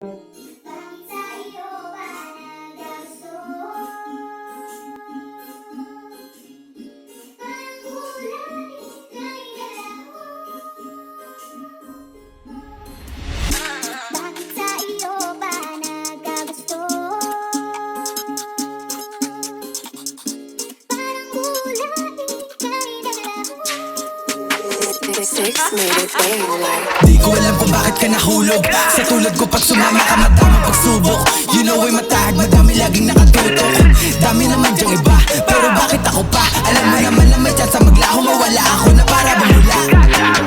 Bakit sa iyo ba nagagusto? Parang ulan, ika'y dalaho. Bakit sa iyo ba nagagusto? Parang ulan, ika'y dalaho. Six made it daylight. Di ko alam kung bakit ka nahulog. Sa tulad ko pag sumama ka madaming pagsubok. You know ay matahag, madami laging nakatutok. Dami naman dyang iba, pero bakit ako pa? Alam mo naman na may chance maglaho, mawala ako na para bumula.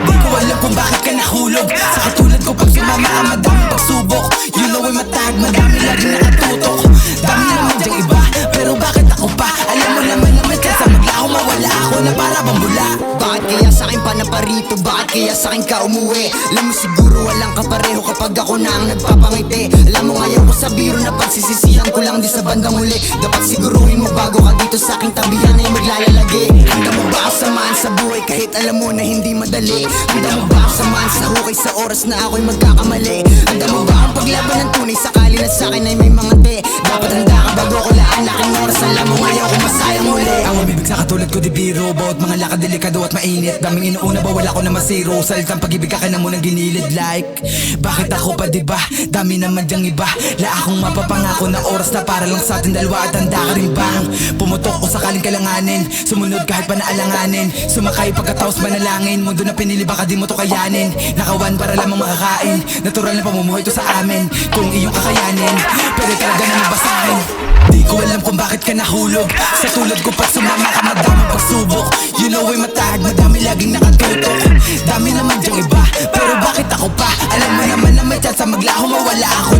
Di ko alam kung bakit ka nahulog. Sa katulad ko pag sumama ka madaming pagsubok. You know ay matahag, madami laging nakatutok. Dami naman dyang iba, pero bakit ako pa? Alam mo naman na may chance maglaho, mawala ako na para bumula. Bakit kaya sa'kin pa na parito? Bakit kaya sa'kin ka umuwi? Alam mo siguro walang kapareho kapag ako na ang nagpapangiti. Alam mo ngayon ko sa biro na pagsisisihan ko lang di sa bandang huli. Dapat siguruhin mo bago ka dito sa aking tabihan ay maglalagi. Handa mo ba ako samahan sa buhay kahit alam mo na hindi madali? Handa mo ba ako samahan sa hukay sa oras na ako'y magkakamali? Handa mo ba ang paglaban ng tunay sakali na sa'kin ay may mga te? Dapat handa ka bago ko laan aking oras. Alam mo ngayon kung masayang muli. Ang umibig sa katulad ko di biro. Bawat mga lakad delikado at mainit. Daming inuuna ba wala ko na masiro. Salitang pag-ibig ka na munang ginilid like. Bakit ako pa diba? Dami naman dyang iba. La akong mapapangako na oras na para lang sa ating dalawa. At handa ka rin bang pumutok o sakaling kalanganin? Sumunod kahit pa naalanganin. Sumakay pagkatapos manalangin. Mundo na pinili baka di mo to kayanin. Nakawan para lamang makakain. Natural na pamumuhay to sa amin. Kung iyong kakayanin, pwede talaga na mabasahin. Di ko alam kung bakit ka nahulog. Sa tulad ko pag sumama ka madaming pagsubok. You know ay matahag, madami laging nakatutok. Dami naman dyang iba, pero bakit ako pa? Alam mo naman na may chance maglaho, mawala ako